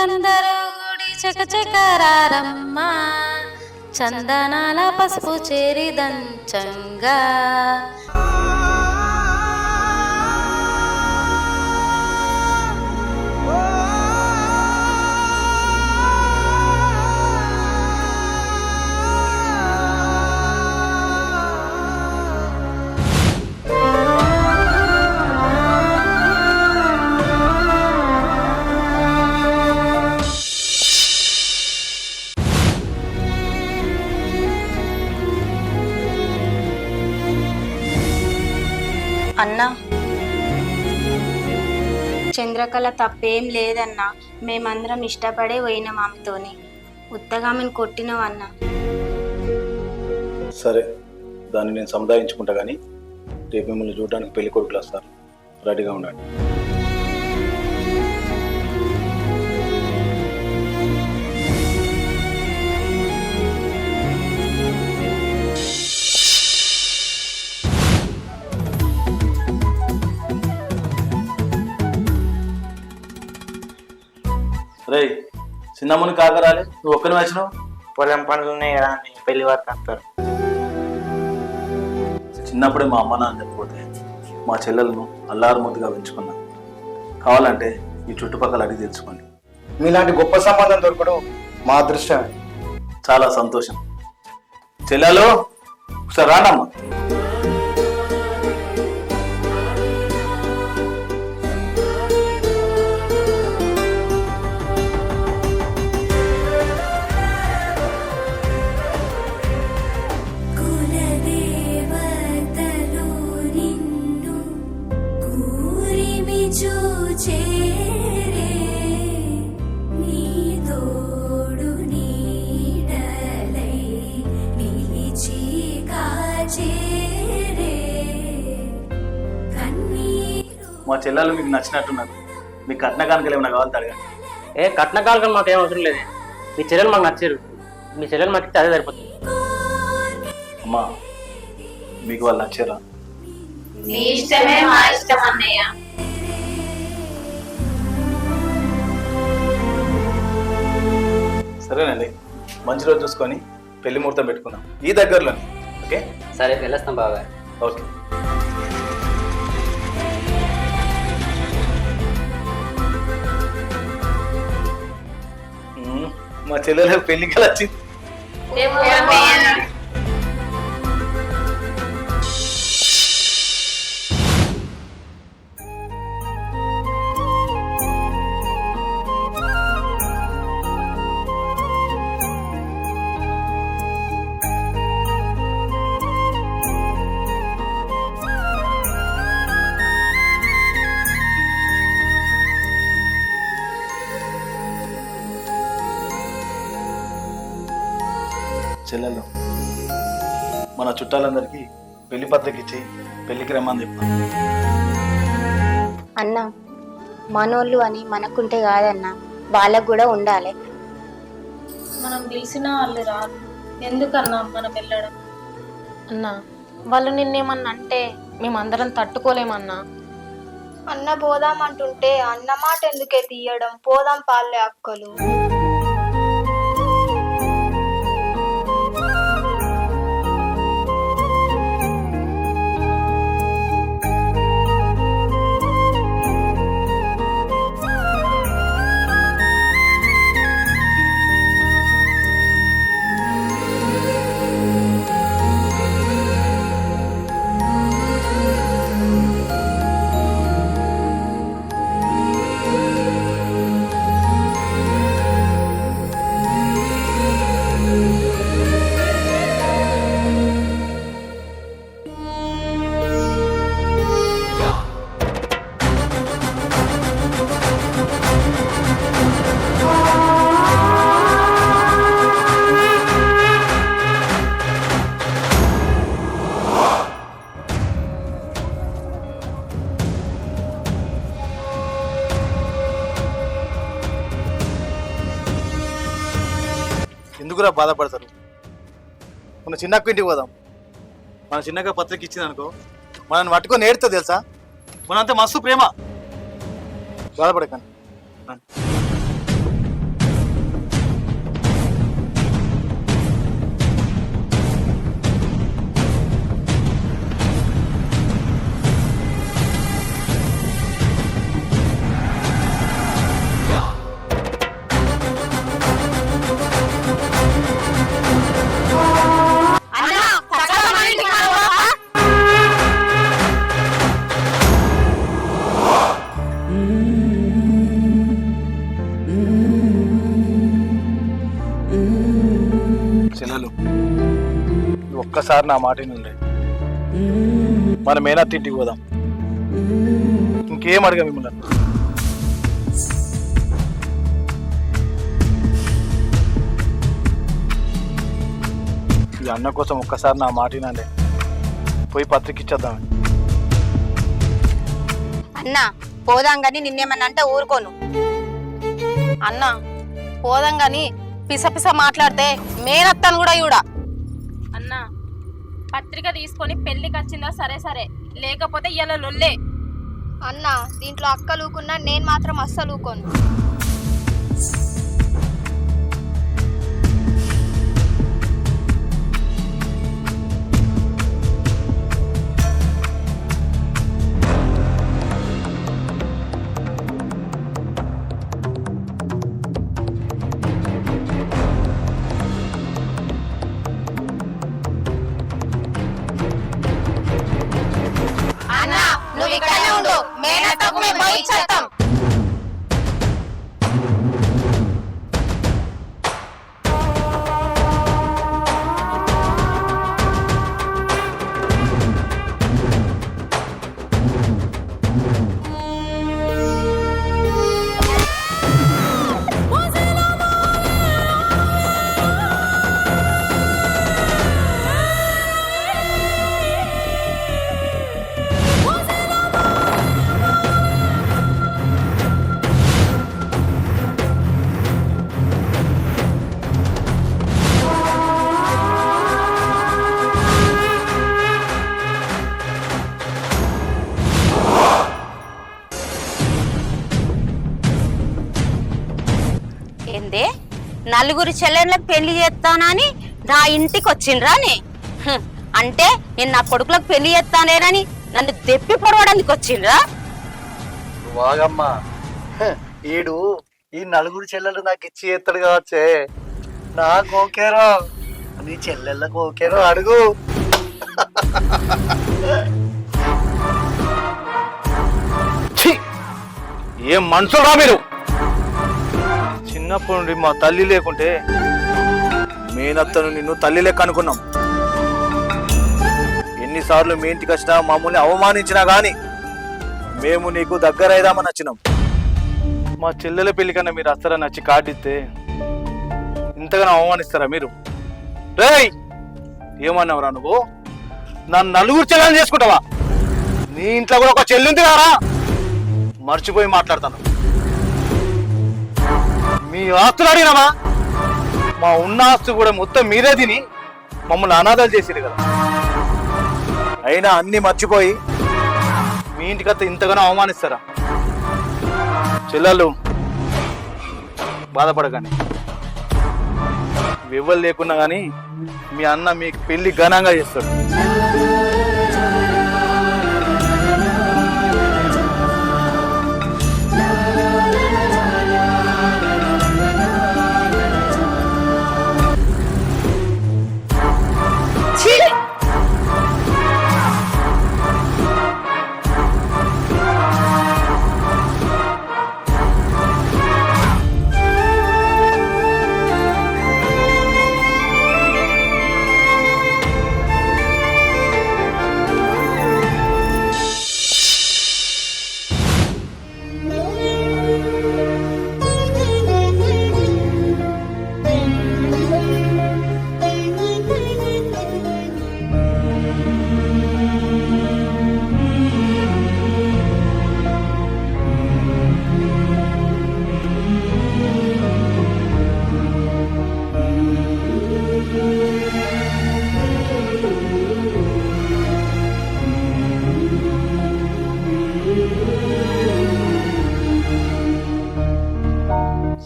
చెల్లెలందరూ గుడి చకచకరారమ్మ చందనాల పసుపు చేరి దంచంగా అన్నా, చంద్రకళ తప్పేం లేదన్నా. మేమందరం ఇష్టపడే పోయినాం ఆమెతోని. ఉత్తగా ఆమెను కొట్టినవన్నా. సరే, దాన్ని నేను సముదాయించుకుంటా కానీ రేపు మిమ్మల్ని చూడడానికి పెళ్లి కొడుకులు వస్తారు, రెడీగా ఉండండి. రే, చిన్నమ్మని కాకరాలి, నువ్వు ఒక్కని వచ్చినావు. పొలం పనులు ఉన్నాయి కదా అని పెళ్లి వరకు వస్తారు. చిన్నప్పుడే మా అమ్మ నాన్న చెప్పిపోతే మా చెల్లెలను అల్లారు ముద్దుగా పెంచుకున్నాను. కావాలంటే ఈ చుట్టుపక్కల అడిగి తెలుసుకోండి. మీలాంటి గొప్ప సంబంధం దొరకడం మా అదృష్టమే. చాలా సంతోషం. చెల్లెలు ఒకసారి రానమ్మా. మా చెల్లెలు మీకు నచ్చినట్టున్నారు. మీకు కట్న కానుకలు ఏమైనా కావాలి అడగండి. కట్న కాలకం మాకు ఏం అవసరం లేదు. మీ చెల్లెలు మాకు నచ్చారు. మీ చెల్లెలు మాకు ఇస్తే అదే సరిపోతుంది. అమ్మా, మీకు వాళ్ళు నచ్చారా? నీ ఇష్టమే మా ఇష్టం అన్నయ్య. సరేనండి, మంచి రోజు చూసుకొని పెళ్లి ముహూర్తం పెట్టుకుందాం ఈ దగ్గరలోనే. ఓకే, సరే వెళ్ళొస్తాం బాగా. ఓకే. మా చెల్లెలు పెళ్లికి వచ్చింది. చెల్లెలు, మన చుట్టాలందరికీ పెళ్లి పత్రిక ఇచ్చి పెళ్లికి రమ్మని చెప్తాం. అన్నా, మనోళ్ళు అని మనకుంటే కాదన్నా, వాళ్ళకు కూడా ఉండాలి. మనం పిలిచిన వాళ్ళు రాదు, ఎందుకన్నా మనం వెళ్ళడం? అన్నా, వాళ్ళు నిన్నేమన్నా అంటే మేమందరం తట్టుకోలేమన్నా. అన్న పోదామంటుంటే అన్న మాట ఎందుకే తీయడం? పోదాం పాలే అక్కలు. ఎందుకురా బాధపడతారు? మన చిన్నక్క ఇంటికి పోదాం. మన చిన్నక్క పత్రిక ఇచ్చింది అనుకో, మనల్ని పట్టుకొని ఏడుతో తెలుసా? మనంతా మస్తు ప్రేమ. బాధపడకండి. చెల్లెలు ఒక్కసారి నా మాట నుండి మన మేనత్త ఇంటికి పోదాం. ఇంకేం అడగా మిమ్మల్ని. ఈ అన్న కోసం ఒక్కసారి నా మాట వినండి. పోయి పత్రిక ఇచ్చేద్దాం. అన్న పోదాం గాని నిన్నేమన్నా అంటే ఊరుకోను. అన్న పోదాం గాని పిస పిస మాట్లాడితే మేనత్తను కూడా ఇవిడ. అన్నా పత్రిక తీసుకొని పెళ్లికి వచ్చిందా సరే సరే, లేకపోతే ఇలా లొల్లే. అన్న దీంట్లో అక్కలుకున్నా నేను మాత్రం అస్సలు ఊకోను. అన్న నువ్వు ఇక్కడే ఉండు, మేనత్తకు మేము పోయి ఇచ్చేస్తాం. ఏందే నలుగురు చెల్లెళ్ళకి పెళ్లి చేస్తానని నా ఇంటికి వచ్చిండ్రాని? అంటే నేను నా కొడుకులకు పెళ్లి చేస్తానేనని నన్ను దెప్పి పొడవడానికి వచ్చిండ్రా? వాగమ్మా, ఈడు ఈ నలుగురు చెల్లెలు నాకు ఇచ్చి ఎత్తాడు కావచ్చే. నాకు ఓకేరో, నీ చెల్లెళ్ళకు ఓకేరో అడుగు. ఏం మనుషురా మీరు! చిన్నప్పటి నుండి మా తల్లి లేకుంటే మేనత్తను నిన్ను తల్లి లెక్క అనుకున్నాం. ఎన్నిసార్లు మీ ఇంటికి వచ్చినా మమ్మల్ని అవమానించినా గాని మేము నీకు దగ్గర అయిదామని వచ్చినాం. మా చెల్లెల పెళ్లి కన్నా మీరు వస్తారని వచ్చి కార్డు ఇస్తే ఇంతగానో అవమానిస్తారా మీరు? రేయ్, ఏమన్నావురా నువ్వు? నన్ను నలుగురు చెల్లెలు చేసుకుంటావా? నీ ఇంట్లో కూడా ఒక చెల్లి ఉంది కారా? మర్చిపోయి మాట్లాడతాను. మీ ఆస్తులు అడిగినామా? మా ఉన్న ఆస్తు కూడా మొత్తం మీరే తిని మమ్మల్ని అనాథాలు చేసిరు కదా. అయినా అన్ని మర్చిపోయి మీ ఇంటికత్త ఇంతగానో అవమానిస్తారా? చెల్లెళ్ళు బాధపడకండి, వివ్వలు లేకున్నా కానీ మీ అన్న మీకు పెళ్లి ఘనంగా చేస్తాడు.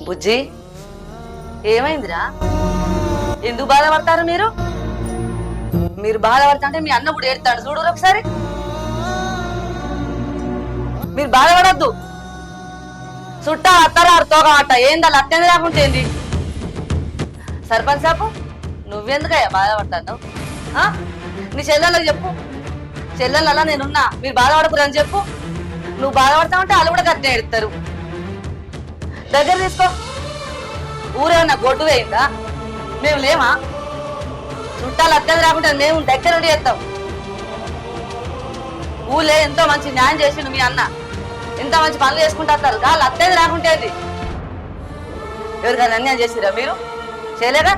బుజ్జి, ఏమైందిరా? ఎందుకు బాధపడతారు మీరు? మీరు బాధపడతాంటే మీ అన్న కూడా ఏడతాడు. చూడు ఒకసారి. మీరు బాధపడద్దు. చుట్టా అత్తరారు తోక అట్ట ఏందా అట్టేంది రాకుంటే ఏంది? సర్పంచ్ సాపు, నువ్వెందుకయ్యా బాధపడతాను? నీ చెల్లెళ్ళకి చెప్పు, చెల్లెళ్ళ నేనున్నా, మీరు బాధపడకురని చెప్పు. నువ్వు బాధపడతావంటే వాళ్ళు కూడా కట్టే ఎడతారు. దగ్గర తీసుకో. ఊరేమన్నా గొడ్డు వేయిందా? మేము లేమా? అత్యంత రాకుంటే మేము దగ్గర నుండి చేస్తాం. ఊళ్ళో ఎంతో మంచి న్యాయం చేసిండు మీ అన్న, ఎంత మంచి పనులు చేసుకుంటారు. వాళ్ళు అత్యంత రాకుంటే ఎవరికైనా అన్యాయం చేసిరా? మీరు చేయలేరా?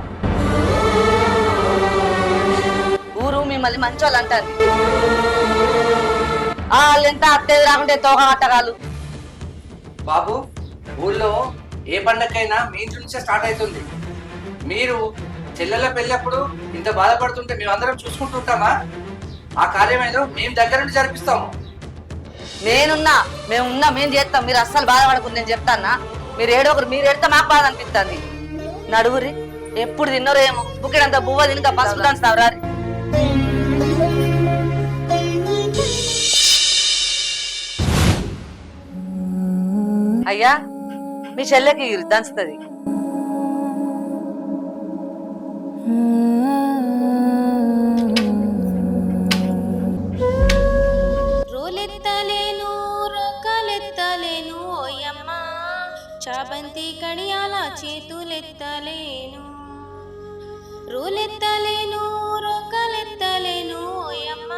ఊరు మిమ్మల్ని మంచి వాళ్ళు అంటారు. వాళ్ళు ఎంత అత్యంత రాకుంటే తోక కట్టరాలు. బాబు, ఊళ్ళో ఏ పండగకైనా మీ ఇంటి నుంచే స్టార్ట్ అవుతుంది. మీరు చెల్లెల పెళ్ళప్పుడు ఇంత బాధపడుతుంటే మేమందరం చూసుకుంటుంటామా? ఆ కార్యం ఏదో మేము దగ్గర నుండి జరిపిస్తాము. మేము చేస్తాం. మీరు అస్సలు బాధపడకుండా నేను చెప్తానా? మీరు మీరు ఏడితే మాకు బాధ అనిపిస్తుంది. నడుగురి ఎప్పుడు తిన్నారో ఏమో, బుక్కిడంత బువ్వ తినక పసుపు దంచుతావు రారి. అయ్యా, మీ చెల్లెకి దంచుతుంది. రోలెత్తలేను రోకాలెత్తలేను ఓయమ్మ, చాబంతి కడియాల చేతులెత్తలేను. రోలెత్తలేను రోకాలెత్తలేను ఓయమ్మ,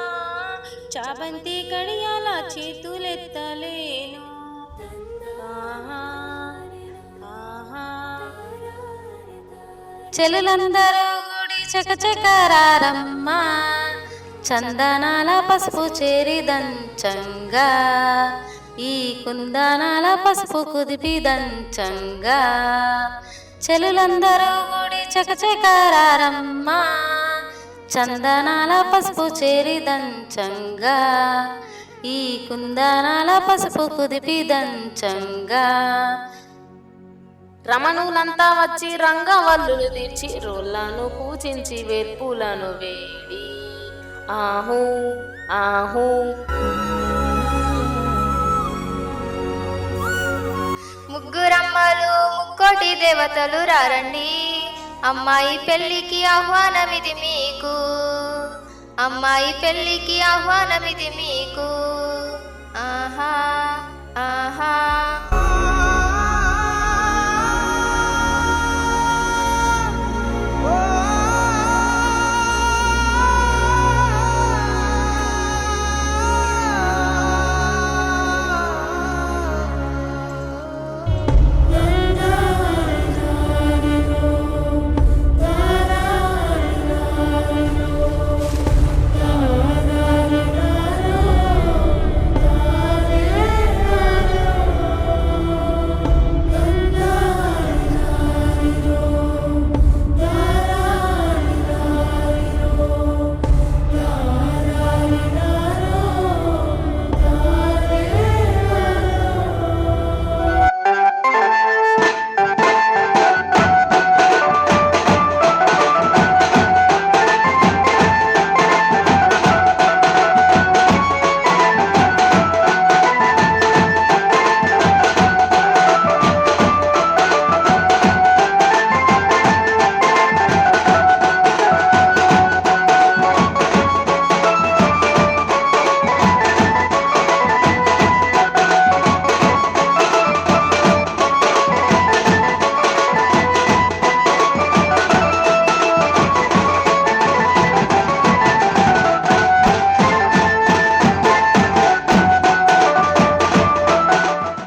చాబంతి కడియాల చేతులెత్తలేను. చెలులందరూ గుడి చకచకరారమ్మ, చందనాల పసుపు చేరి దంచంగా, ఈ కుందనాల పసుపు కుదిపి దంచంగా. చెలులందరూ గుడి చకచకరారమ్మ, చందనాల పసుపు చేరి దంచంగా, ఈ కుందనాల పసుపు కుదిపి దంచంగా. రమణులంతా వచ్చి రంగవల్లులు తీర్చి రోళ్లను పూజించి వేర్పులను వేడి. ఆహూ ఆహూ. ముగ్గురమ్మలు ముక్కోటి దేవతలు రారండి, అమ్మాయి పెళ్లికి ఆహ్వానమిది మీకు, అమ్మాయి పెళ్లికి ఆహ్వానమిది మీకు. ఆహా ఆహా.